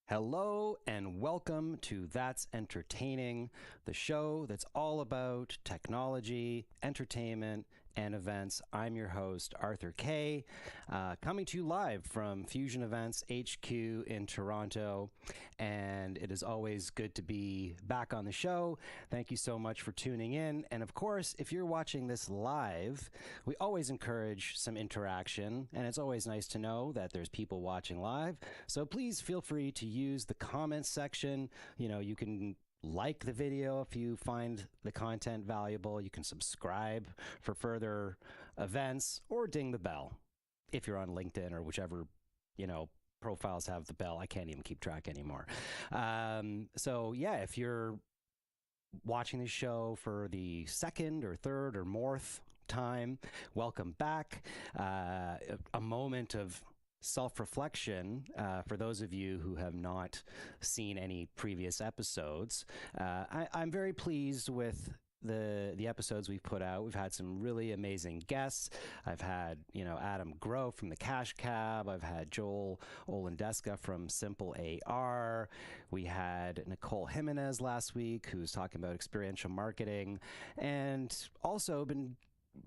Hello and welcome to That's Entertaining, the show that's all about technology, entertainment, and events. I'm your host, Arthur Kay, coming to you live from Fusion Events HQ in Toronto. And it is always good to be back on the show. Thank you so much for tuning in. And of course, if you're watching this live, we always encourage some interaction. And it's always nice to know that there's people watching live. So please feel free to use the comments section. You know, you can like the video if you find the content valuable. You can subscribe for further events or ding the bell if you're on LinkedIn or whichever, profiles have the bell. I can't even keep track anymore. So yeah, if you're watching the show for the second or third or fourth time, welcome back. A moment of self-reflection for those of you who have not seen any previous episodes. I'm very pleased with the episodes we've put out. We've had some really amazing guests. I've had Adam Groh from the Cash Cab. I've had Joel Olendeska from Simple AR. We had Nicole Jimenez last week, who's talking about experiential marketing, and also been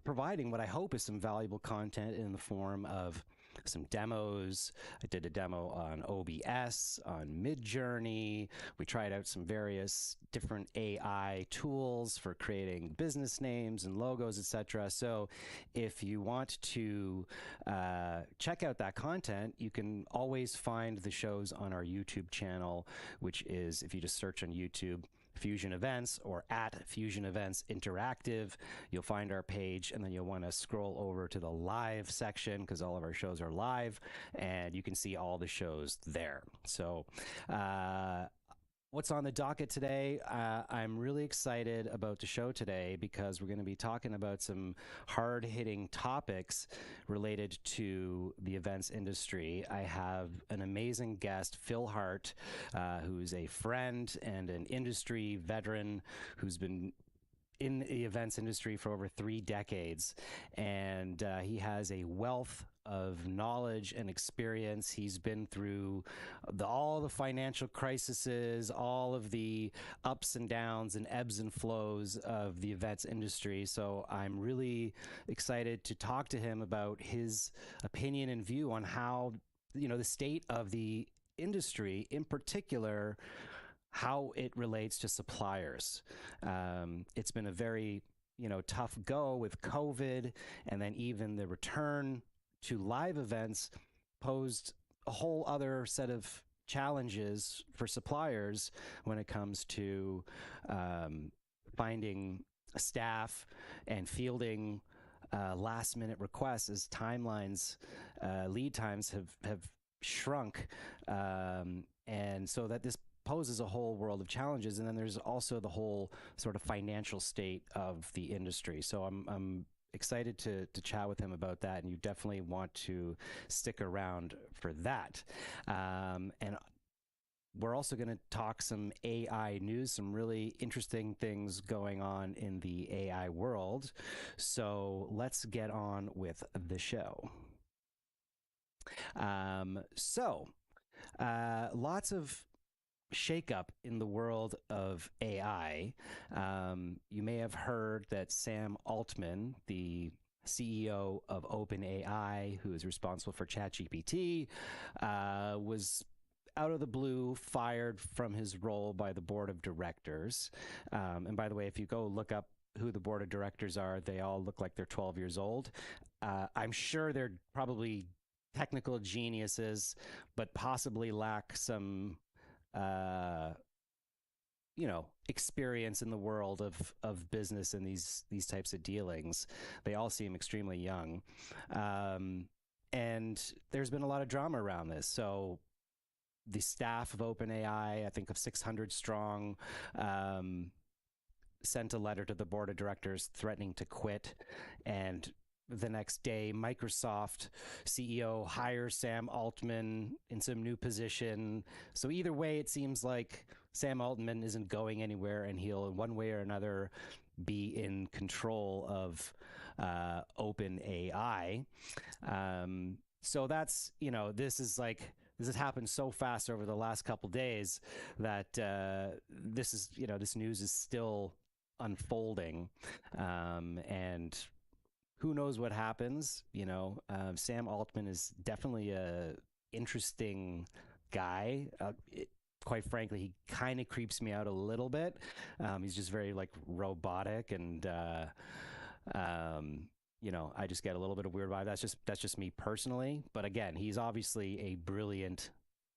providing what I hope is some valuable content in the form of some demos. I did a demo on OBS, on Midjourney. We tried out some various different AI tools for creating business names and logos, etc. So if you want to check out that content, you can always find the shows on our YouTube channel, which is, if you just search on YouTube, Fusion Events or at Fusion Events Interactive, you'll find our page, and then you'll want to scroll over to the live section because all of our shows are live, and you can see all the shows there. So what's on the docket today? I'm really excited about the show today because we're going to be talking about some hard-hitting topics related to the events industry. I have an amazing guest, Phil Hart, who's a friend and an industry veteran who's been in the events industry for over 3 decades, and he has a wealth of knowledge and experience. He's been through all the financial crises, all of the ups and downs and ebbs and flows of the events industry. So I'm really excited to talk to him about his opinion and view on how, the state of the industry, in particular, how it relates to suppliers. It's been a very, tough go with COVID, and then even the return to live events posed a whole other set of challenges for suppliers when it comes to finding staff and fielding last minute requests, as timelines, lead times have shrunk. And so that this poses a whole world of challenges. And then there's also the whole sort of financial state of the industry. So I'm excited to chat with him about that, and you definitely want to stick around for that. And we're also going to talk some AI news, some really interesting things going on in the AI world. So let's get on with the show. Lots of shakeup in the world of AI. You may have heard that Sam Altman, the CEO of OpenAI, who is responsible for ChatGPT, was out of the blue fired from his role by the board of directors. And by the way, if you go look up who the board of directors are, they all look like they're 12 years old. I'm sure they're probably technical geniuses, but possibly lack some experience in the world of business and these types of dealings. They all seem extremely young. And there's been a lot of drama around this. So the staff of OpenAI, I think of 600 strong, sent a letter to the board of directors threatening to quit. And the next day, Microsoft CEO hires Sam Altman in some new position. So either way, it seems like Sam Altman isn't going anywhere, and he'll, in one way or another, be in control of OpenAI. So that's, this has happened so fast over the last couple days that this news is still unfolding. And who knows what happens? Sam Altman is definitely a interesting guy. Quite frankly, he kind of creeps me out a little bit. He's just very robotic, and I just get a little bit of weird vibe. That's just me personally. But again, he's obviously a brilliant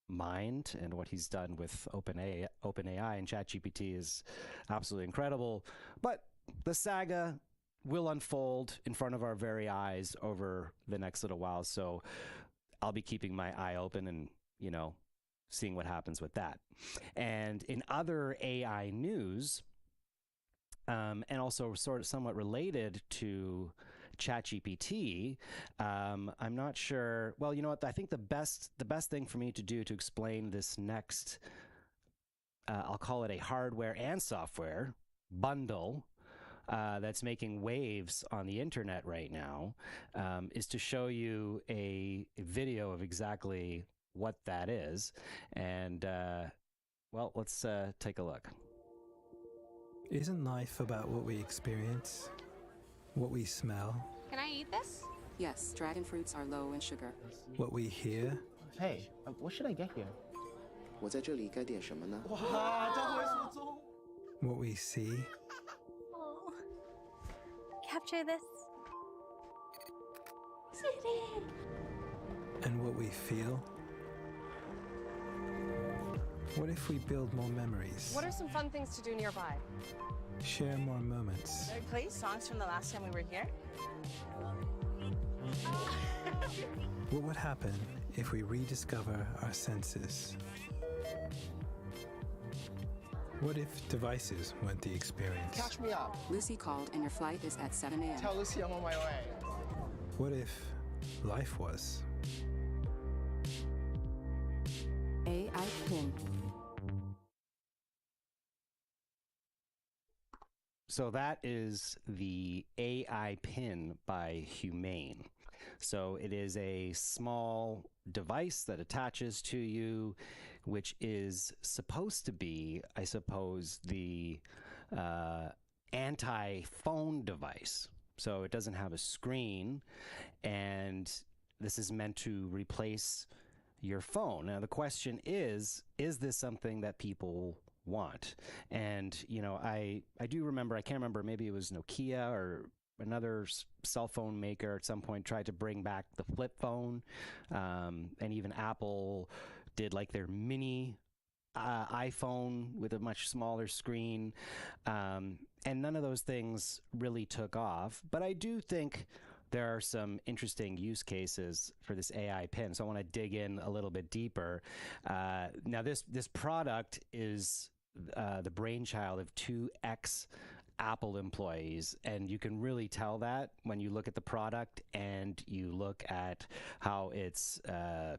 mind, and what he's done with OpenAI and ChatGPT is absolutely incredible. But the saga will unfold in front of our very eyes over the next little while. So I'll be keeping my eye open and, seeing what happens with that. And in other AI news, and also sort of somewhat related to ChatGPT, I'm not sure. Well, you know what? I think the best thing for me to do to explain this next, I'll call it a hardware and software bundle that's making waves on the internet right now, is to show you a video of exactly what that is. And, let's take a look. Isn't life about what we experience, what we smell? Can I eat this? Yes, dragon fruits are low in sugar. What we hear? Hey, what should I get here? 我在这里该点什么呢？ What we see? Oh. Capture this. Sweetie. And what we feel? What if we build more memories? What are some fun things to do nearby? Share more moments. Play songs from the last time we were here. What would happen if we rediscover our senses? What if devices weren't the experience? Catch me up. Lucy called and your flight is at 7 a.m. Tell Lucy I'm on my way. What if life was? AI pin. So that is the AI pin by Humane. So it is a small device that attaches to you, which is supposed to be, I suppose, the anti-phone device. So it doesn't have a screen, and this is meant to replace your phone. Now, the question is this something that people want? And, I do remember, I can't remember, maybe it was Nokia or another cell phone maker at some point tried to bring back the flip phone. And even Apple did their mini iPhone with a much smaller screen. And none of those things really took off. But I do think there are some interesting use cases for this AI pin. So I want to dig in a little bit deeper. Now, this product is the brainchild of two Apple employees, and you can really tell that when you look at the product and you look at how it's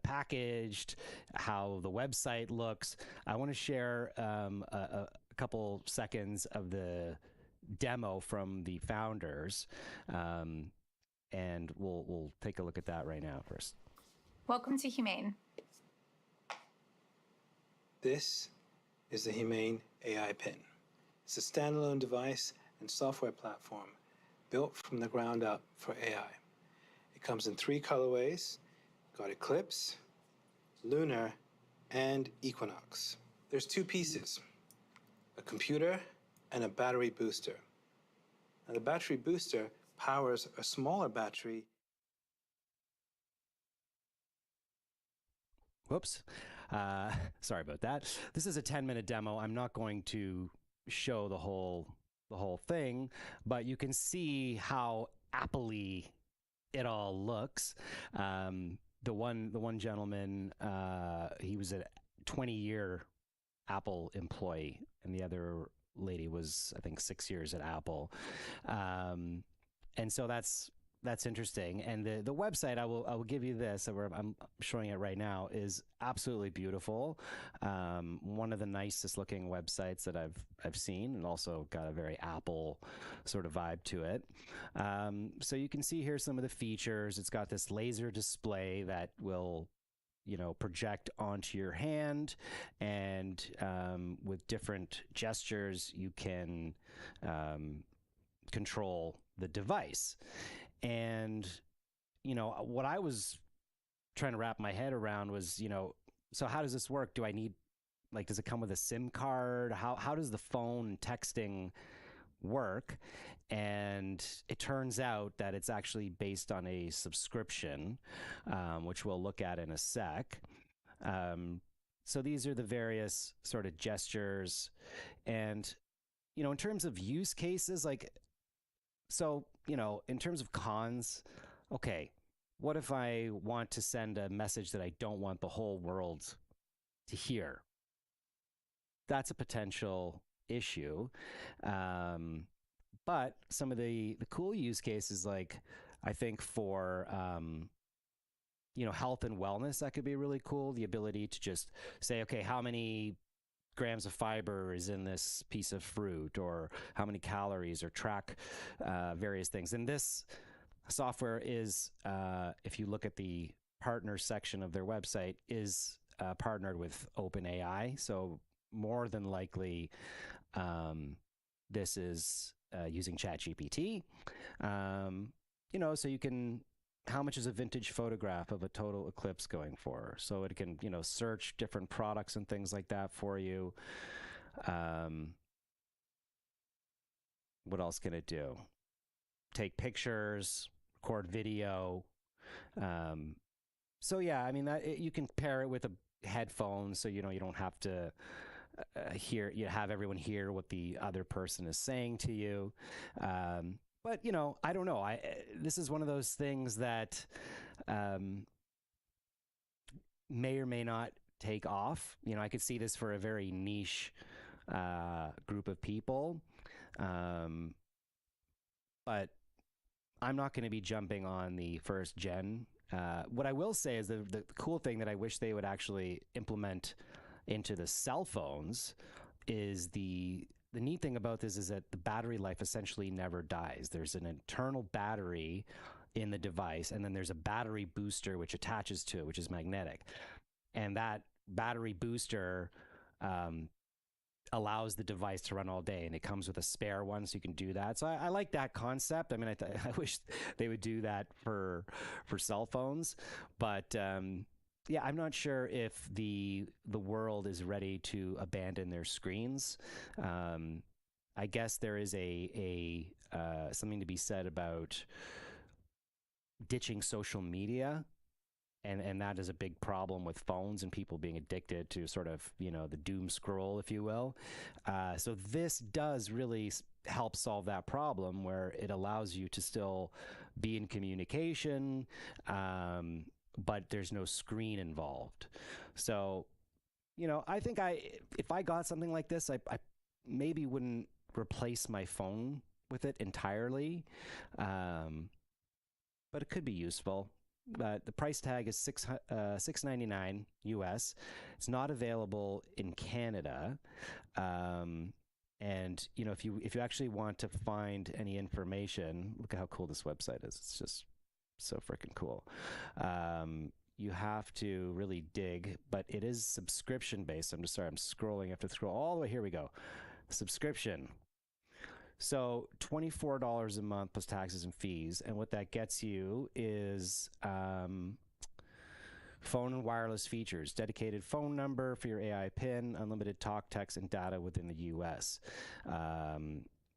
packaged, how the website looks. I want to share a couple seconds of the demo from the founders, and we'll take a look at that right now first. Welcome to Humane. This is the Humane AI Pin. It's a standalone device and software platform built from the ground up for AI. It comes in 3 colorways. Got Eclipse, Lunar, and Equinox. There's 2 pieces, a computer and a battery booster. Now, the battery booster powers a smaller battery. Whoops. Sorry about that. This is a 10-minute demo. I'm not going to show the whole thing, but you can see how Apple-y it all looks. The one gentleman, he was a 20-year Apple employee, and the other lady was, I think, 6 years at Apple. And so that's interesting. And the website, I will give you this. I'm showing it right now, is absolutely beautiful. One of the nicest looking websites that I've seen, and also got a very Apple sort of vibe to it. So you can see here some of the features. It's got this laser display that will, project onto your hand, and with different gestures, you can control the device. And, what I was trying to wrap my head around was, so how does this work? Do I need, does it come with a SIM card? How does the phone texting work? And it turns out that it's actually based on a subscription, which we'll look at in a sec. So these are the various sort of gestures. And, in terms of use cases, in terms of cons, okay, what if I want to send a message that I don't want the whole world to hear? That's a potential issue. But some of the cool use cases, I think for, health and wellness, that could be really cool. The ability to just say, okay, how many grams of fiber is in this piece of fruit, or how many calories, or track various things. And this software is, if you look at the partner section of their website, is partnered with OpenAI. So more than likely, this is using ChatGPT. So you can, how much is a vintage photograph of a total eclipse going for? So it can, search different products and things like that for you. What else can it do? Take pictures, record video. So yeah, I mean, you can pair it with a headphone, so you don't have to have everyone hear what the other person is saying to you. But, I don't know. This is one of those things that may or may not take off. I could see this for a very niche group of people. But I'm not going to be jumping on the first gen. What I will say is the cool thing that I wish they would actually implement into the cell phones is the neat thing about this is that the battery life essentially never dies. There's an internal battery in the device, and then there's a battery booster which attaches to it, which is magnetic. And that battery booster allows the device to run all day, and it comes with a spare one, so you can do that. So I like that concept. I mean, I wish they would do that for cell phones, but yeah, I'm not sure if the world is ready to abandon their screens. I guess there is a something to be said about ditching social media and that is a big problem with phones and people being addicted to sort of, the doom scroll, if you will. So this does really help solve that problem, where it allows you to still be in communication, but there's no screen involved. So, I think if I got something like this, I maybe wouldn't replace my phone with it entirely, but it could be useful. The price tag is $699 US. It's not available in Canada. And if you actually want to find any information, look at how cool this website is. It's just so freaking cool. You have to really dig, but it is subscription based. I'm just sorry, I'm scrolling. I have to scroll all the way. Here we go. Subscription. So $24 a month plus taxes and fees. And what that gets you is phone and wireless features, dedicated phone number for your AI PIN, unlimited talk, text, and data within the US,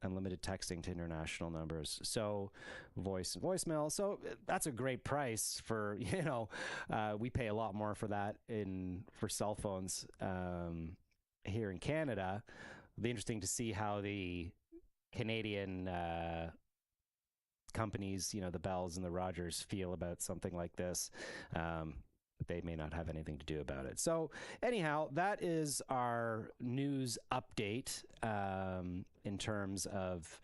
unlimited texting to international numbers, so voice and voicemail. So that's a great price for, we pay a lot more for that for cell phones here in Canada. It'll be interesting to see how the Canadian companies, the Bells and the Rogers, feel about something like this. They may not have anything to do about it. So anyhow, that is our news update in terms of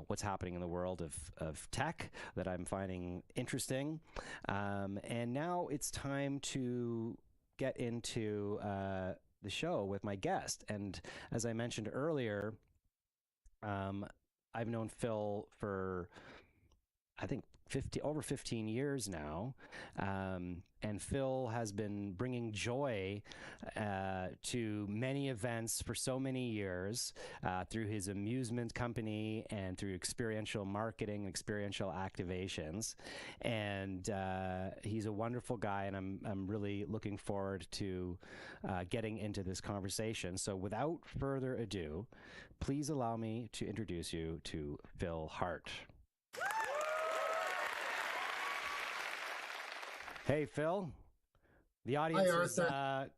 what's happening in the world of tech that I'm finding interesting. And now it's time to get into the show with my guest. And as I mentioned earlier, I've known Phil for, I think, over 15 years now. And Phil has been bringing joy to many events for so many years through his amusement company and through experiential marketing, experiential activations. And he's a wonderful guy, and I'm really looking forward to getting into this conversation. So without further ado, please allow me to introduce you to Phil Hart. Hey, Phil. The audience is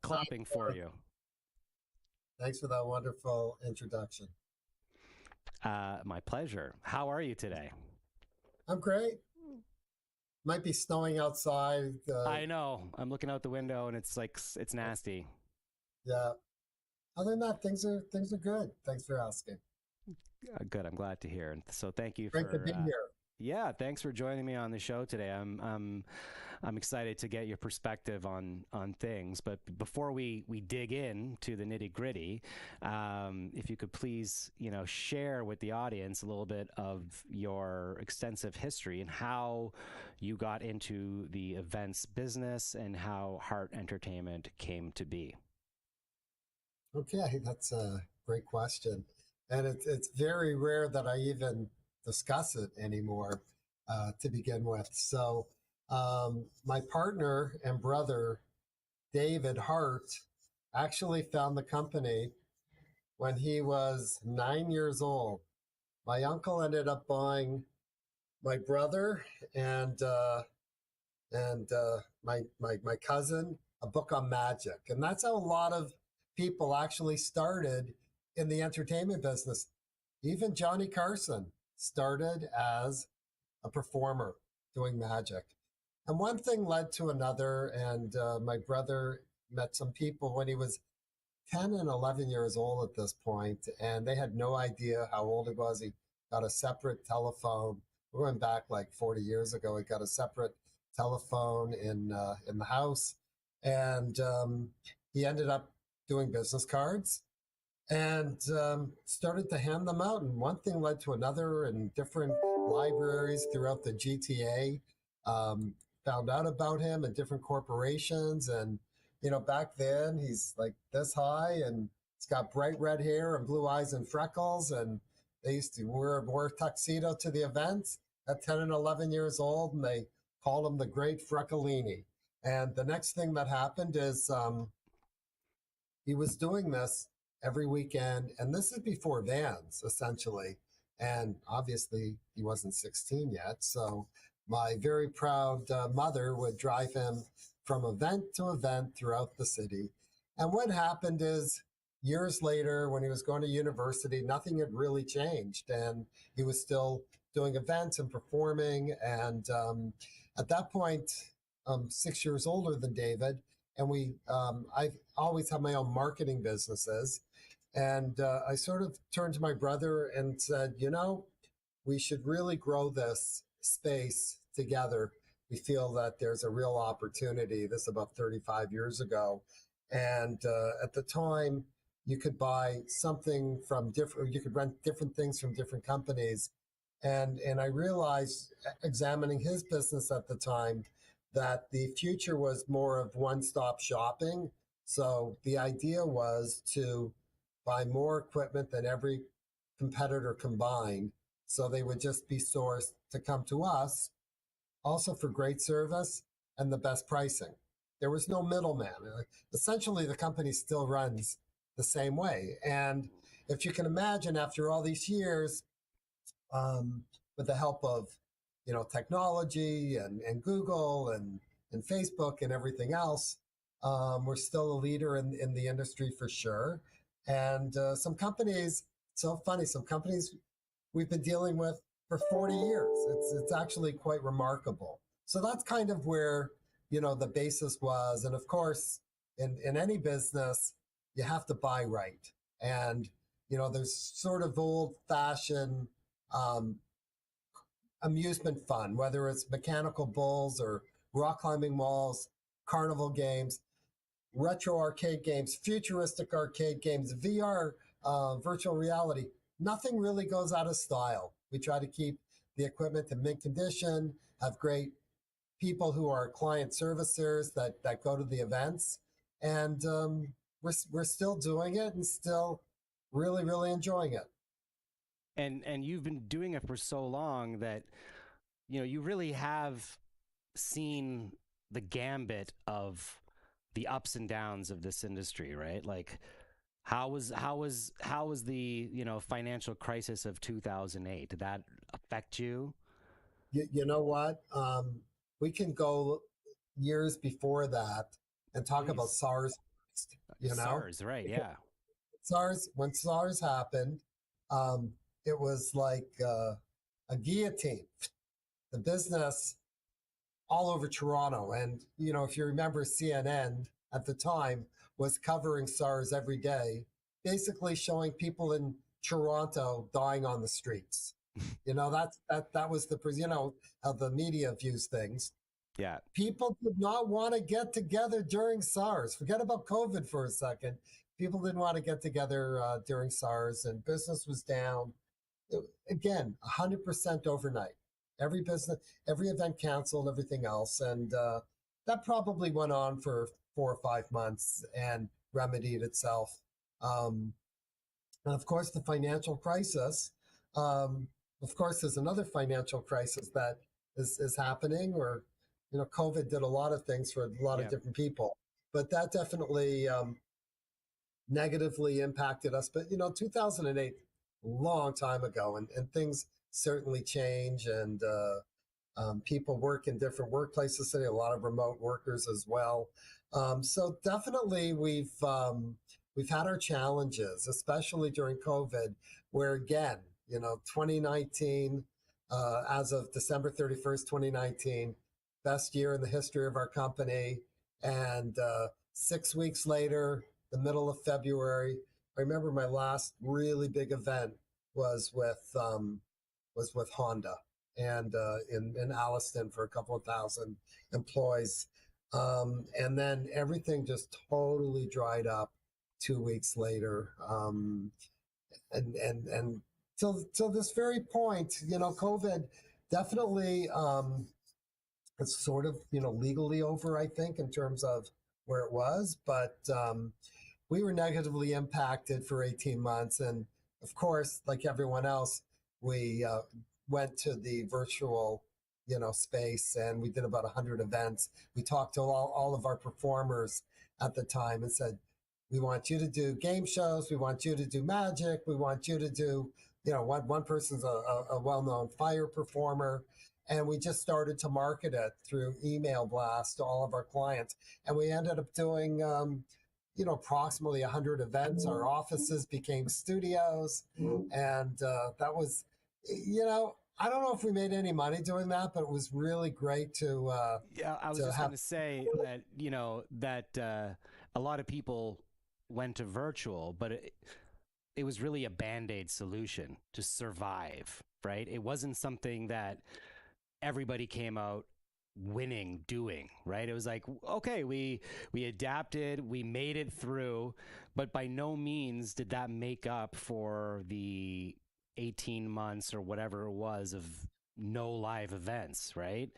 clapping for you. Thanks for that wonderful introduction. My pleasure. How are you today? I'm great. Might be snowing outside. I know. I'm looking out the window and it's nasty. Yeah. Other than that, things are good. Thanks for asking. Good. I'm glad to hear. And so thank you Great to be here. Yeah, thanks for joining me on the show today. I'm excited to get your perspective on things. But before we dig in to the nitty gritty, if you could please, share with the audience a little bit of your extensive history and how you got into the events business and how Hart Entertainment came to be. Okay, that's a great question. And it's very rare that I even discuss it anymore to begin with. So my partner and brother, David Hart, actually found the company when he was 9 years old. My uncle ended up buying my brother and my cousin a book on magic. And that's how a lot of people actually started in the entertainment business. Even Johnny Carson started as a performer doing magic. And one thing led to another, and my brother met some people when he was 10 and 11 years old at this point, and they had no idea how old he was. He got a separate telephone. We went back like 40 years ago. He got a separate telephone in the house, and he ended up doing business cards and started to hand them out. And one thing led to another, in different libraries throughout the GTA found out about him and different corporations. And, back then he's like this high and he's got bright red hair and blue eyes and freckles. And they used to wear tuxedo to the events at 10 and 11 years old. And they called him the Great Freccolini. And the next thing that happened is he was doing this every weekend. And this is before vans, essentially. And obviously he wasn't 16 yet. So my very proud mother would drive him from event to event throughout the city. And what happened is, years later, when he was going to university, nothing had really changed. And he was still doing events and performing. And at that point, I'm 6 years older than David. And I've always had my own marketing businesses. And I sort of turned to my brother and said, we should really grow this space together. We feel that there's a real opportunity. This is about 35 years ago. And at the time, you could buy something from you could rent different things from different companies. And I realized, examining his business at the time, that the future was more of one-stop shopping. So the idea was to buy more equipment than every competitor combined. So they would just be sourced to come to us, also for great service and the best pricing. There was no middleman. Essentially, the company still runs the same way. And if you can imagine, after all these years, with the help of technology and Google and Facebook and everything else, we're still a leader in the industry for sure. And some companies, so funny, some companies we've been dealing with for 40 years. It's actually quite remarkable. So that's kind of where, the basis was. And of course, in any business, you have to buy right. And, there's sort of old-fashioned amusement fun, whether it's mechanical bulls or rock climbing walls, carnival games, retro arcade games, futuristic arcade games, VR, virtual reality. Nothing really goes out of style. We try to keep the equipment in mint condition, have great people who are client servicers that go to the events. And we're still doing it and still really, really enjoying it. And you've been doing it for so long that, you really have seen the gambit of the ups and downs of this industry, right? Like, how was the financial crisis of 2008? Did that affect you? You know what? We can go years before that and talk about SARS. SARS, right? Yeah. When SARS happened, it was like a guillotine. The business all over Toronto, and if you remember, CNN at the time was covering SARS every day, basically showing people in Toronto dying on the streets. That was how the media views things. Yeah. People did not want to get together during SARS. Forget about COVID for a second. People didn't want to get together during SARS, and business was down. Again, 100% overnight. Every event canceled, everything else. And that probably went on for 4 or 5 months and remedied itself. And of course, the financial crisis. Of course, there's another financial crisis that is happening, or, COVID did a lot of things for a lot of different people. But that definitely negatively impacted us. But, 2008, a long time ago, and things certainly change, and people work in different workplaces today, a lot of remote workers as well. So definitely we've had our challenges, especially during COVID, where again, 2019, as of December 31st, 2019, best year in the history of our company. And 6 weeks later, the middle of February, I remember my last really big event was with Honda, and in Alliston for a couple of thousand employees. And then everything just totally dried up 2 weeks later. And till this very point, COVID definitely it's sort of, legally over, I think, in terms of where it was. But we were negatively impacted for 18 months. And of course, like everyone else, we went to the virtual, space, and we did about 100 events. We talked to all of our performers at the time and said, we want you to do game shows. We want you to do magic. We want you to do, one person's a well-known fire performer. And we just started to market it through email blast to all of our clients. And we ended up doing, approximately 100 events. Our offices became studios. And that was, I don't know if we made any money doing that, but it was really great to. I was just going to say that, that a lot of people went to virtual, but it was really a Band-Aid solution to survive, right? It wasn't something that everybody came out winning doing, right? It was like, okay, we adapted, we made it through, but by no means did that make up for the 18 months or whatever it was of no live events, right?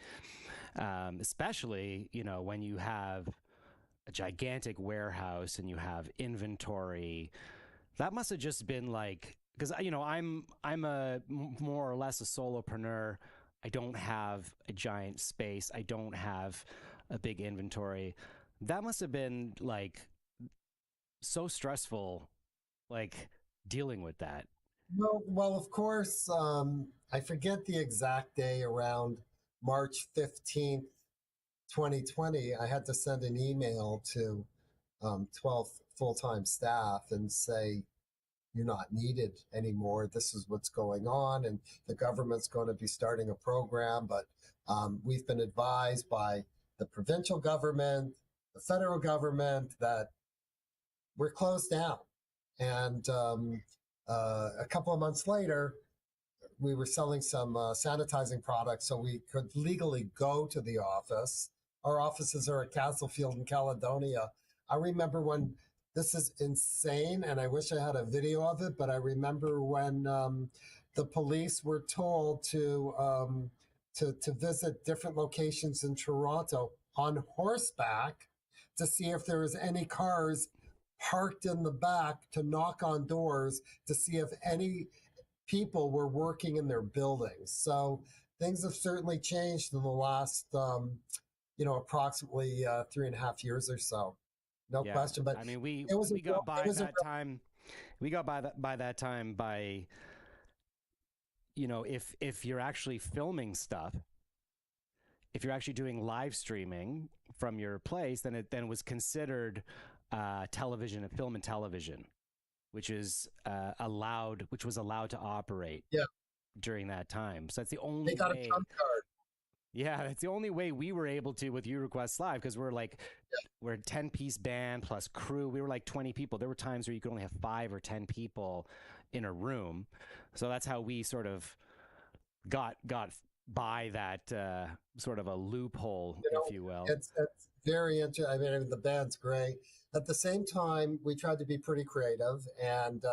Especially, when you have a gigantic warehouse and you have inventory. That must have just been like, because I'm a more or less a solopreneur. I don't have a giant space. I don't have a big inventory. That must have been like so stressful, like dealing with that. Well, of course, I forget the exact day, around March 15th, 2020, I had to send an email to 12 full-time staff and say, you're not needed anymore. This is what's going on. And the government's going to be starting a program. But we've been advised by the provincial government, the federal government, that we're closed down. And a couple of months later, we were selling some sanitizing products so we could legally go to the office. Our offices are at Castlefield in Caledonia. I remember when, this is insane, and I wish I had a video of it, but I remember when the police were told to visit different locations in Toronto on horseback to see if there was any cars parked in the back, to knock on doors to see if any people were working in their buildings. So things have certainly changed in the last, approximately 3.5 years or so. No question. But I mean, we got by that time. We got by that time by, if you're actually filming stuff, if you're actually doing live streaming from your place, then it was considered television, and film and television, which is allowed to operate during that time. So that's the only they got way. A trump card. Yeah, that's the only way we were able to with You Request Live, because we're a 10-piece band plus crew. We were like 20 people. There were times where you could only have 5 or 10 people in a room. So that's how we sort of got by that sort of a loophole, if you will. It's very interesting. I mean, the band's great. At the same time, we tried to be pretty creative, and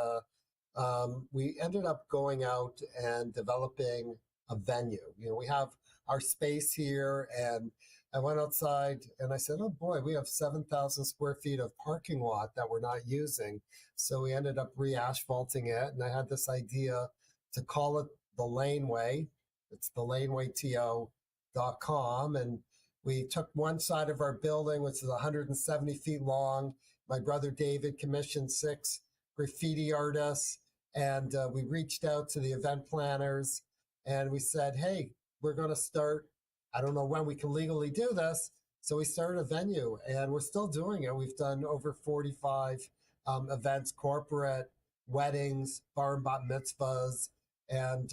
we ended up going out and developing a venue. We have our space here, and I went outside and I said, oh boy, we have 7,000 square feet of parking lot that we're not using. So we ended up re-asphalting it, and I had this idea to call it the Laneway. It's the lanewayto.com, and we took one side of our building, which is 170 feet long. My brother David commissioned 6 graffiti artists, and we reached out to the event planners, and we said, hey, we're going to start, I don't know when we can legally do this. So we started a venue, and we're still doing it. We've done over 45 events, corporate, weddings, bar and bat mitzvahs, and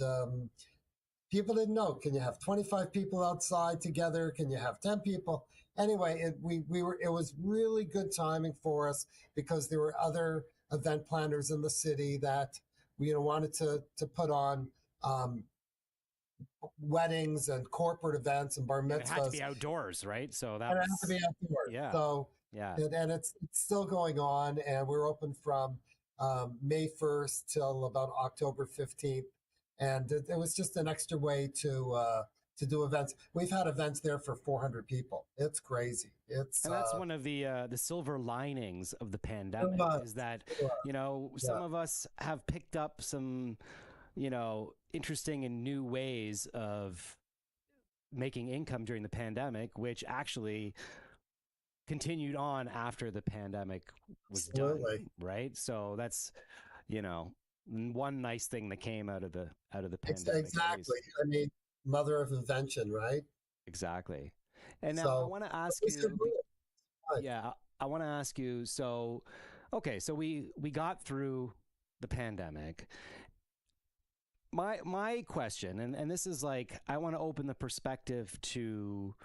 people didn't know. Can you have 25 people outside together? Can you have 10 people? Anyway, it was really good timing for us, because there were other event planners in the city that we wanted to put on weddings and corporate events and bar mitzvahs. It had to be outdoors, right? So that had to be outdoors. Yeah. So yeah, and it's still going on, and we're open from May 1st till about October 15th. And it was just an extra way to do events. We've had events there for 400 people. It's crazy. And that's one of the silver linings of the pandemic, is that some of us have picked up some interesting and new ways of making income during the pandemic, which actually continued on after the pandemic was done, right? So that's one nice thing that came out of the pandemic. Exactly. I mean, mother of invention, right? Exactly. And now I So, want to ask what is your you, rule? Right. yeah, I want to ask you, so, okay, so we got through the pandemic. My question, and this is like, I want to open the perspective to,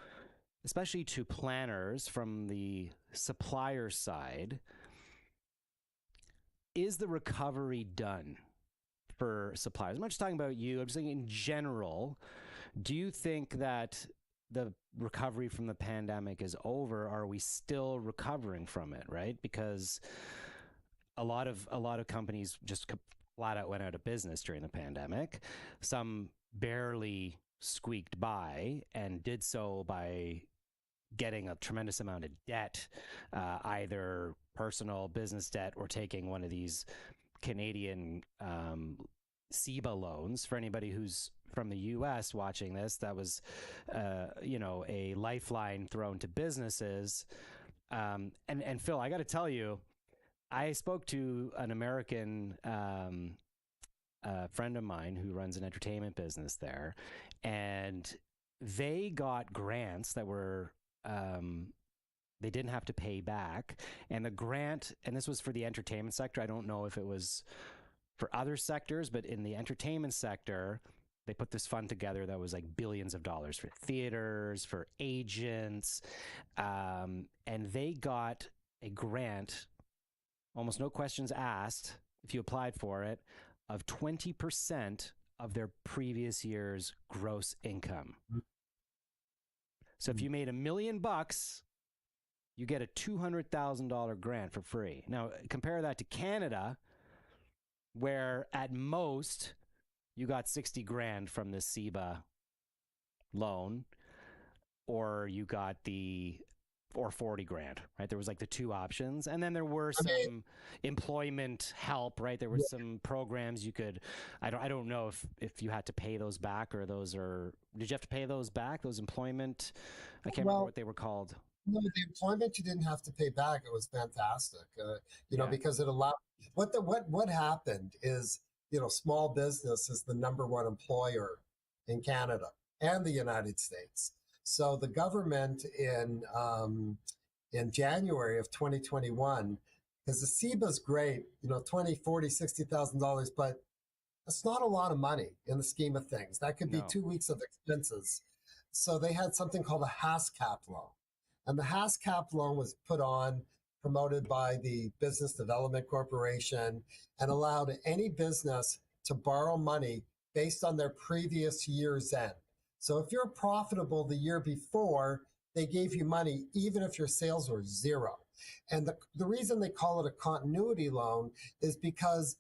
especially to planners from the supplier side. Is the recovery done for suppliers? I'm not just talking about you. I'm just saying in general. Do you think that the recovery from the pandemic is over? Are we still recovering from it? Right, because a lot of companies just flat out went out of business during the pandemic. Some barely squeaked by and did so by getting a tremendous amount of debt, either personal business debt or taking one of these Canadian SEBA loans. For anybody who's from the US watching this, that was, a lifeline thrown to businesses. And Phil, I got to tell you, I spoke to an American friend of mine who runs an entertainment business there, and they got grants that were they didn't have to pay back. And the grant, and this was for the entertainment sector. I don't know if it was for other sectors, but in the entertainment sector, they put this fund together that was like billions of dollars for theaters, for agents, and they got a grant, almost no questions asked, if you applied for it, of 20% of their previous year's gross income. So if you made $1 million, you get a $200,000 grant for free. Now, compare that to Canada, where at most you got 60 grand from the SEBA loan, or you got or 40 grand, right? There was like the two options. And then there were some employment help, right? There were some programs you could, I don't know if you had to pay those back, or did you have to pay those back? Those employment, I can't remember what they were called. No, the employment you didn't have to pay back. It was fantastic, because it allowed, what happened is, small business is the number one employer in Canada and the United States. So the government in January of 2021, because the SEBA is great, $20,000, $40,000, $60,000, but it's not a lot of money in the scheme of things. That could be 2 weeks of expenses. So they had something called a HASCAP loan. And the HASCAP loan was promoted by the Business Development Corporation, and allowed any business to borrow money based on their previous year's end. So if you're profitable the year before, they gave you money even if your sales were zero. And the reason they call it a continuity loan is because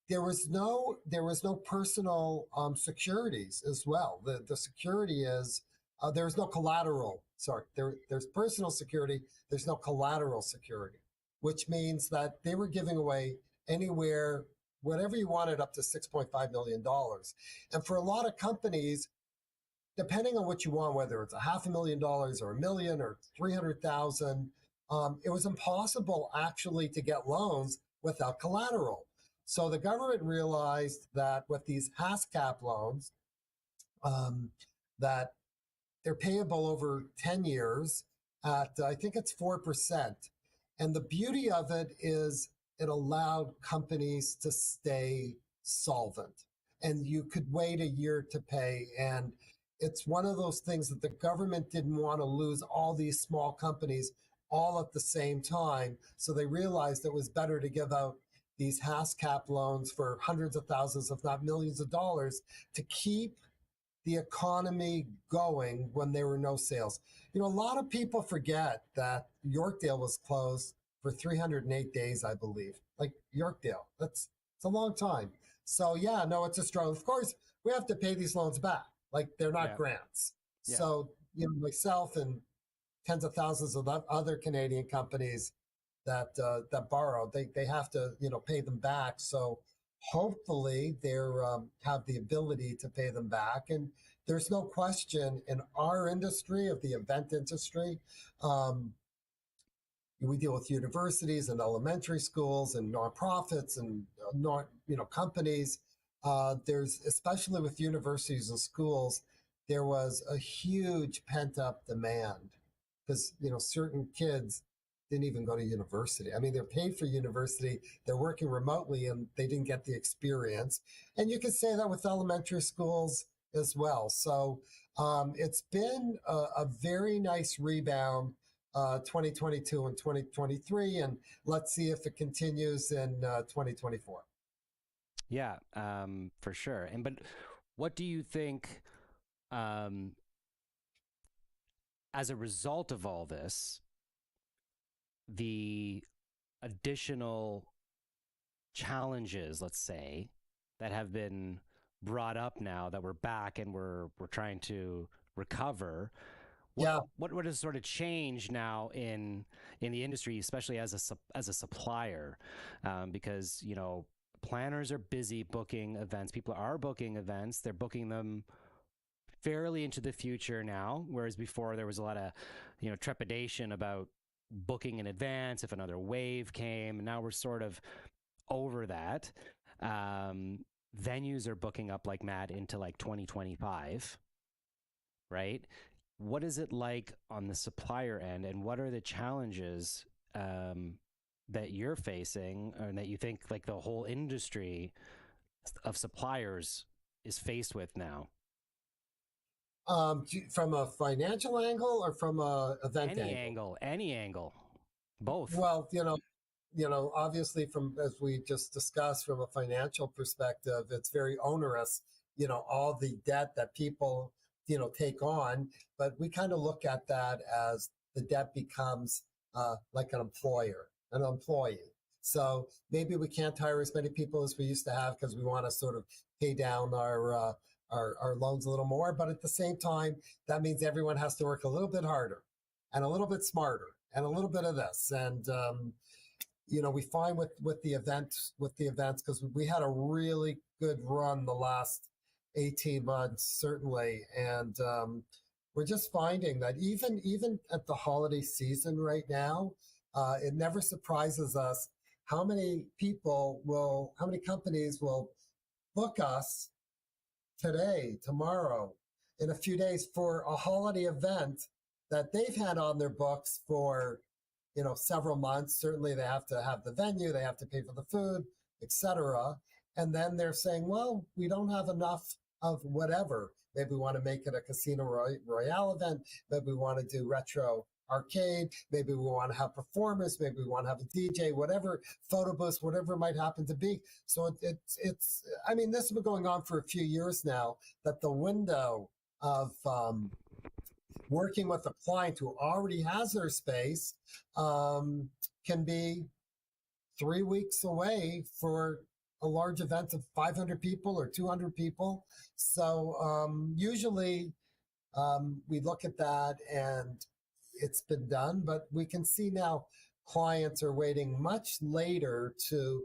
there was no personal securities as well. The security is there's no collateral. Sorry, there's personal security. There's no collateral security, which means that they were giving away anywhere, whatever you wanted, up to $6.5 million. And for a lot of companies, depending on what you want, whether it's $500,000 or $1 million or 300,000, it was impossible actually to get loans without collateral. So the government realized that with these HASCAP loans, that they're payable over 10 years at, I think it's 4%. And the beauty of it is it allowed companies to stay solvent, and you could wait a year to pay. And it's one of those things that the government didn't want to lose all these small companies all at the same time. So they realized it was better to give out these HASCAP loans for hundreds of thousands, if not millions of dollars, to keep the economy going when there were no sales. A lot of people forget that Yorkdale was closed for 308 days, I believe. Like Yorkdale, it's a long time. So yeah, no, it's a struggle. Of course, we have to pay these loans back. Like they're not grants. Yeah. So, myself and tens of thousands of other Canadian companies that borrow, they have to, pay them back. So hopefully they have the ability to pay them back. And there's no question in our industry, of the event industry, we deal with universities and elementary schools and nonprofits and companies. There's, especially with universities and schools, there was a huge pent up demand because, certain kids didn't even go to university. I mean, they're paid for university, they're working remotely, and they didn't get the experience. And you could say that with elementary schools as well. So it's been a very nice rebound, 2022 and 2023, and let's see if it continues in 2024. Yeah, for sure. But what do you think, as a result of all this, the additional challenges, let's say, that have been brought up now that we're back and we're trying to recover? What has sort of changed now in the industry, especially as a supplier? Because planners are busy booking events. People are booking events. They're booking them fairly into the future now, whereas before there was a lot of trepidation about booking in advance if another wave came. Now we're sort of over that. Venues are booking up like mad into like 2025, right? What is it like on the supplier end, and what are the challenges that you're facing, or that you think like the whole industry of suppliers is faced with now? From a financial angle or from a event angle? Any angle, both. Well, obviously, from, as we just discussed, from a financial perspective, it's very onerous, all the debt that people, take on. But we kind of look at that as the debt becomes like an employee. So maybe we can't hire as many people as we used to have because we want to sort of pay down our loans a little more. But at the same time, that means everyone has to work a little bit harder and a little bit smarter and a little bit of this. And, we find with the events, because we had a really good run the last 18 months, certainly. And we're just finding that even at the holiday season right now, it never surprises us how many companies will book us today, tomorrow, in a few days for a holiday event that they've had on their books for, several months. Certainly they have to have the venue, they have to pay for the food, etc. And then they're saying, well, we don't have enough of whatever. Maybe we want to make it a Casino Royale event. Maybe we want to do retro arcade. Maybe we want to have performers. Maybe we want to have a DJ, whatever, photo booths, whatever it might happen to be. So it's I mean, this has been going on for a few years now, that the window of working with a client who already has their space can be 3 weeks away for a large event of 500 people or 200 people. So usually we look at that and it's been done, but we can see now clients are waiting much later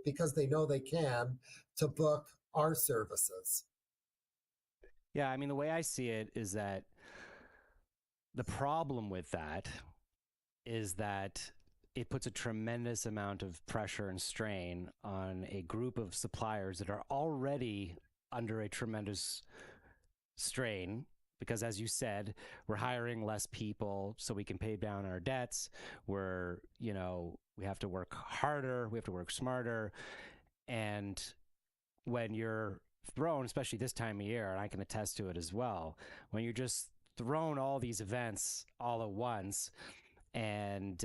because they know they can, to book our services. Yeah, I mean, the way I see it is that the problem with that is that it puts a tremendous amount of pressure and strain on a group of suppliers that are already under a tremendous strain, because, as you said, we're hiring less people so we can pay down our debts. We have to work harder, we have to work smarter. And when you're thrown, especially this time of year, and I can attest to it as well, when you're just thrown all these events all at once, and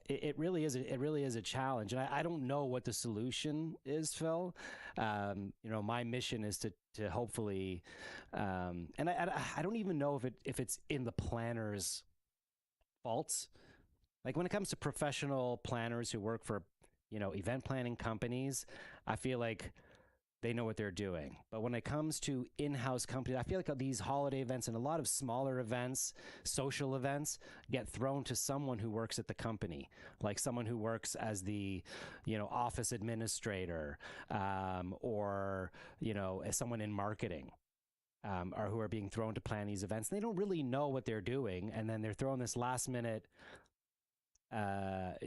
it really is a challenge. And I don't know what the solution is, Phil. My mission is to hopefully, and I don't even know if it's in the planner's faults. Like, when it comes to professional planners who work for event planning companies, I feel like they know what they're doing. But when it comes to in-house companies, I feel like these holiday events and a lot of smaller events, social events, get thrown to someone who works at the company, like someone who works as the, office administrator, or, as someone in marketing, or who are being thrown to plan these events. They don't really know what they're doing. And then they're thrown this last minute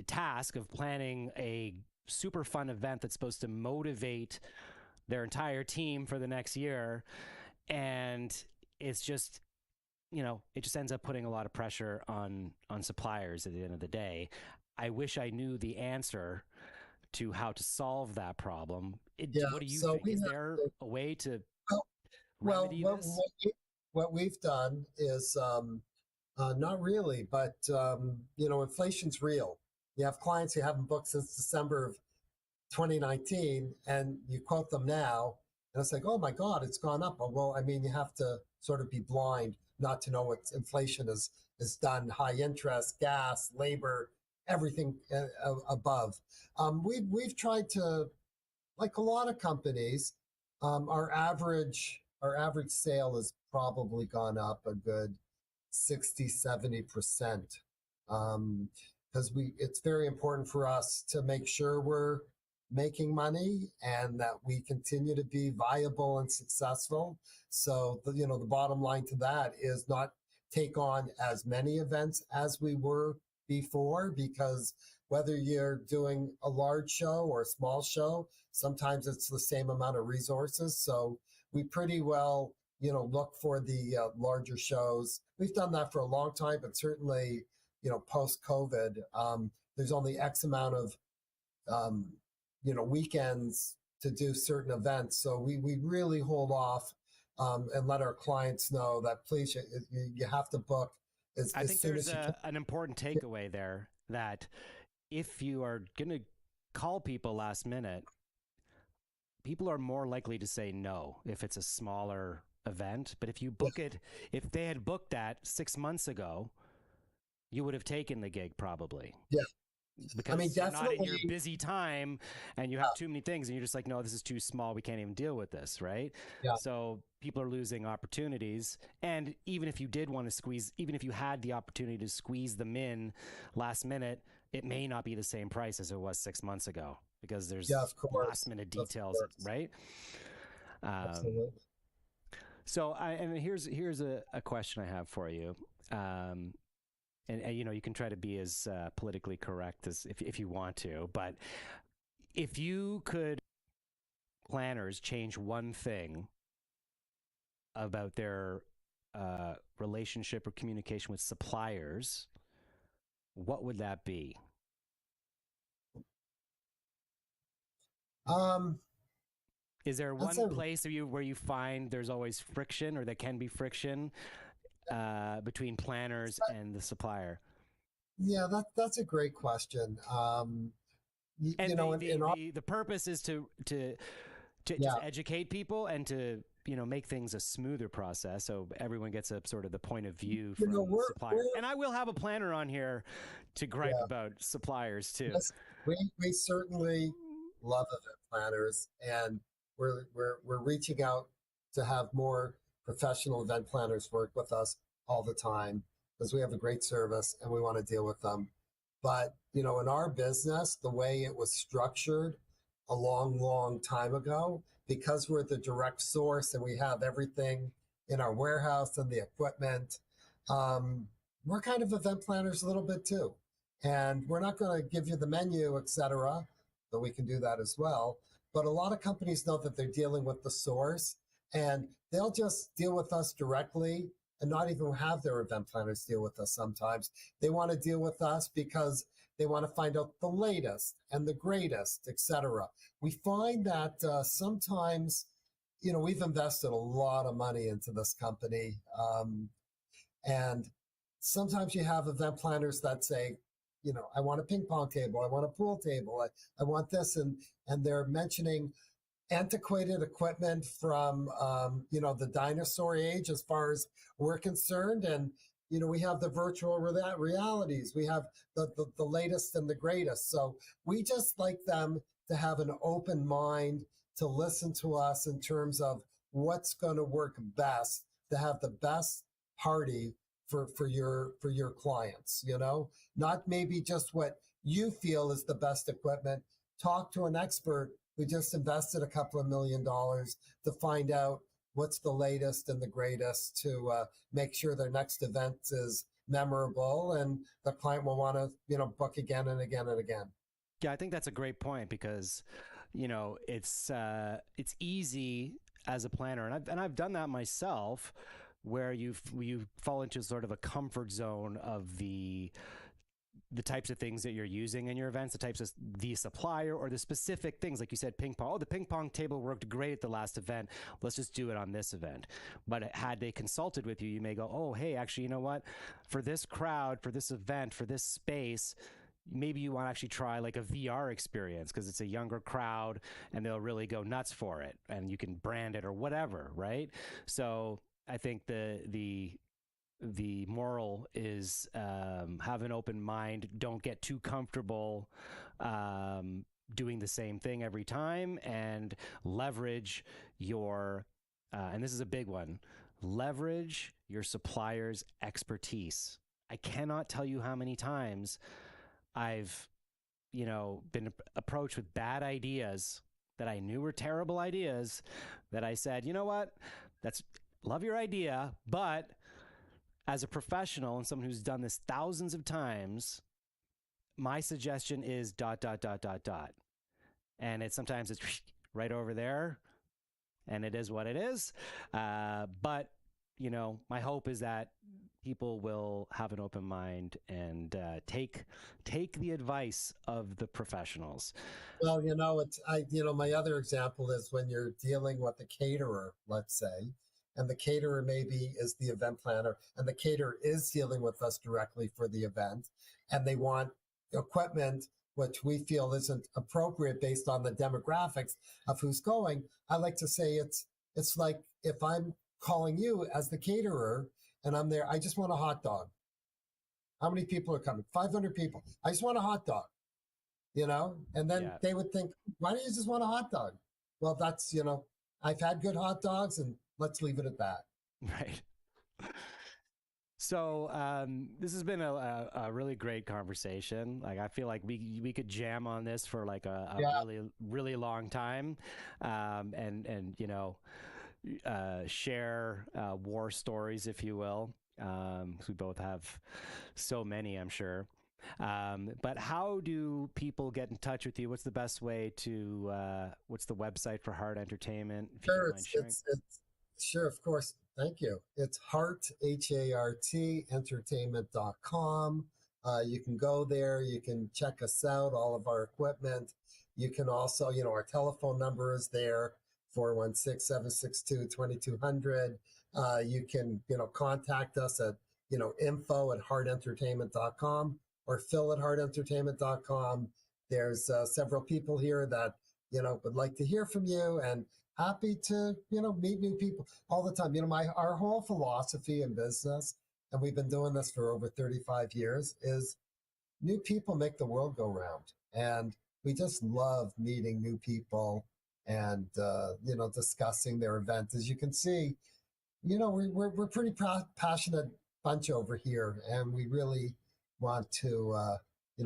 task of planning a super fun event that's supposed to motivate their entire team for the next year. And it's just it just ends up putting a lot of pressure on suppliers at the end of the day. I wish I knew the answer to how to solve that problem. What do you think? Is there a way to remedy this? What we've done is not really, but inflation's real. You have clients who haven't booked since December of 2019, and you quote them now, and it's like, oh my God, it's gone up. Well, I mean, you have to sort of be blind not to know what inflation is done. High interest, gas, labor, everything above. We've tried to, like a lot of companies, our average sale has probably gone up a good 60-70%, because it's very important for us to make sure we're making money and that we continue to be viable and successful. So the bottom line to that is not take on as many events as we were before, because whether you're doing a large show or a small show, sometimes it's the same amount of resources. So we pretty well look for the larger shows. We've done that for a long time, but certainly post COVID, there's only X amount of weekends to do certain events. So we really hold off and let our clients know that please, you have to book I think there's an important takeaway there, that if you are going to call people last minute, people are more likely to say no if it's a smaller event. But if you book it, if they had booked that 6 months ago, you would have taken the gig probably. Yeah. Because I mean, you're not in your busy time and you have too many things and you're just like, no, this is too small. We can't even deal with this, right? Yeah. So people are losing opportunities. And even if you did want to squeeze, even if you had the opportunity to squeeze them in last minute, it may not be the same price as it was 6 months ago, because there's last minute details, right? Absolutely. So and here's a question I have for you. And you can try to be as politically correct as if you want to, but if you could, planners, change one thing about their relationship or communication with suppliers, what would that be? Is there one place where you find there's always friction, or there can be friction between planners and the supplier? Yeah, that's a great question. The purpose is to just educate people and to make things a smoother process, so everyone gets a sort of the point of view from the supplier. And I will have a planner on here to gripe about suppliers too. Yes, we certainly love event planners, and we're reaching out to have more professional event planners work with us all the time, because we have a great service and we want to deal with them. But, in our business, the way it was structured a long, long time ago, because we're the direct source and we have everything in our warehouse and the equipment, we're kind of event planners a little bit too. And we're not going to give you the menu, etc., but we can do that as well. But a lot of companies know that they're dealing with the source, and they'll just deal with us directly and not even have their event planners deal with us sometimes. They want to deal with us because they want to find out the latest and the greatest, etc. We find that sometimes, we've invested a lot of money into this company. And sometimes you have event planners that say, I want a ping pong table, I want a pool table, I want this, and they're mentioning antiquated equipment from the dinosaur age as far as we're concerned. And we have the virtual realities, we have the latest and the greatest. So we just like them to have an open mind, to listen to us in terms of what's going to work best, to have the best party for your clients, not maybe just what you feel is the best equipment. Talk to an expert who just invested a couple of $1 million to find out what's the latest and the greatest, to make sure their next event is memorable and the client will want to, book again and again and again. Yeah, I think that's a great point, because, it's easy as a planner, and I've done that myself, where you fall into sort of a comfort zone of the types of things that you're using in your events, the types of the supplier or the specific things, like you said, ping pong. Oh, the ping pong table worked great at the last event. Let's just do it on this event. But had they consulted with you, you may go, oh, hey, actually, you know what? For this crowd, for this event, for this space, maybe you want to actually try like a VR experience because it's a younger crowd and they'll really go nuts for it, and you can brand it or whatever, right? So I think the moral is have an open mind. Don't get too comfortable doing the same thing every time, and leverage your, and this is a big one, leverage your supplier's expertise. I cannot tell you how many times I've, been approached with bad ideas that I knew were terrible ideas that I said, you know what, love your idea, but as a professional and someone who's done this thousands of times, my suggestion is ... And sometimes it's right over there, and it is what it is. But, my hope is that people will have an open mind and take the advice of the professionals. Well, my other example is when you're dealing with a caterer, let's say, and the caterer maybe is the event planner, and the caterer is dealing with us directly for the event, and they want equipment which we feel isn't appropriate based on the demographics of who's going. I like to say it's like if I'm calling you as the caterer and I'm there, I just want a hot dog. How many people are coming? 500 people. I just want a hot dog, and then they would think, why don't you just want a hot dog? Well, that's, I've had good hot dogs, and let's leave it at that. Right. So this has been a really great conversation. Like, I feel like we could jam on this for like a really, really long time, and share war stories, if you will. We both have so many, I'm sure. But how do people get in touch with you? What's the best way to, what's the website for Hart Entertainment? If sure, sure, of course. Thank you. It's Hart, H-A-R-T, entertainment.com. You can go there. You can check us out, all of our equipment. You can also, our telephone number is there, 416-762-2200. You can, contact us at, info@hartentertainment.com or phil@hartentertainment.com. There's several people here that, would like to hear from you, and happy to, meet new people all the time. Our whole philosophy in business, and we've been doing this for over 35 years, is new people make the world go round. And we just love meeting new people and, discussing their event. As you can see, we're pretty passionate bunch over here, and we really want to,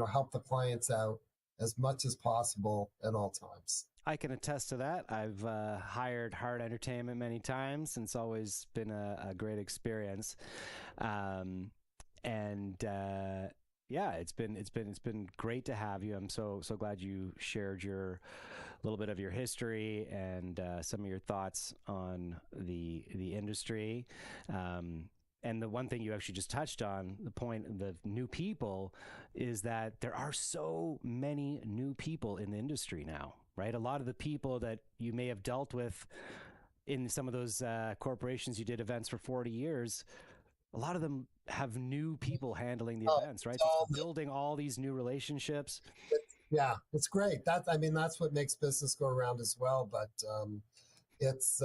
help the clients out as much as possible at all times. I can attest to that. I've hired Hart Entertainment many times, and it's always been a great experience. It's been great to have you. I'm so glad you shared your little bit of your history and some of your thoughts on the industry. And the one thing you actually just touched on, the point of the new people, is that there are so many new people in the industry now, right? A lot of the people that you may have dealt with in some of those corporations you did events for 40 years, a lot of them have new people handling the events, right? So it's building all these new relationships. Yeah, it's great. That's what makes business go around as well. But it's,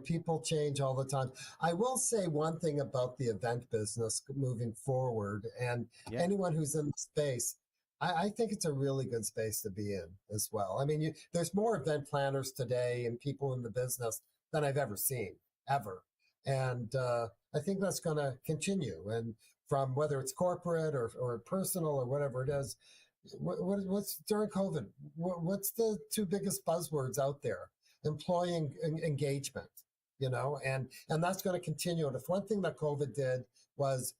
people change all the time. I will say one thing about the event business moving forward, and anyone who's in the space, I think it's a really good space to be in as well. I mean, there's more event planners today and people in the business than I've ever seen, ever. And I think that's going to continue. And from whether it's corporate or personal or whatever it is, what's during COVID, what's the two biggest buzzwords out there? Employee engagement, and that's going to continue. And if one thing that COVID did was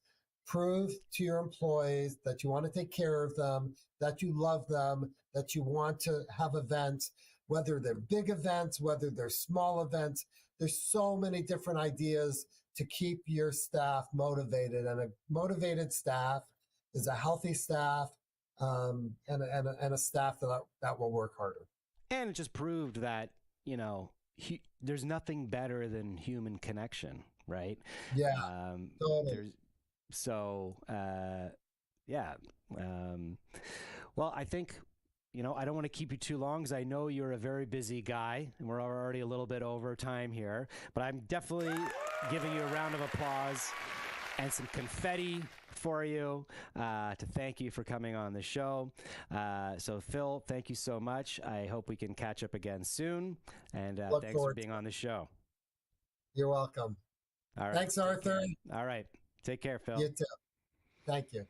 prove to your employees that you want to take care of them, that you love them, that you want to have events, whether they're big events, whether they're small events, There's so many different ideas to keep your staff motivated, and a motivated staff is a healthy staff, and a staff that will work harder. And it just proved that, you know, there's nothing better than human connection, right? Yeah. Totally. Well, I think, you know, I don't want to keep you too long because I know you're a very busy guy and we're already a little bit over time here, but I'm definitely giving you a round of applause and some confetti for you to thank you for coming on the show. So Phil, thank you so much. I hope we can catch up again soon. And thanks for being on the show. You're welcome. All right. Thanks, Arthur. All right. Take care, Phil. You too. Thank you.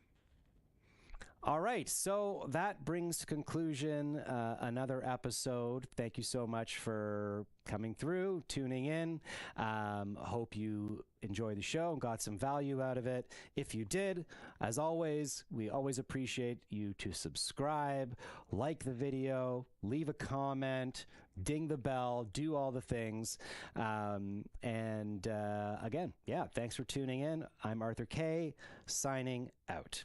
All right, so that brings to conclusion another episode. Thank you so much for coming through, tuning in. Hope you enjoy the show and got some value out of it. If you did, as always, we always appreciate you to subscribe, like the video, leave a comment, ding the bell, do all the things. Again, thanks for tuning in. I'm Arthur K, signing out.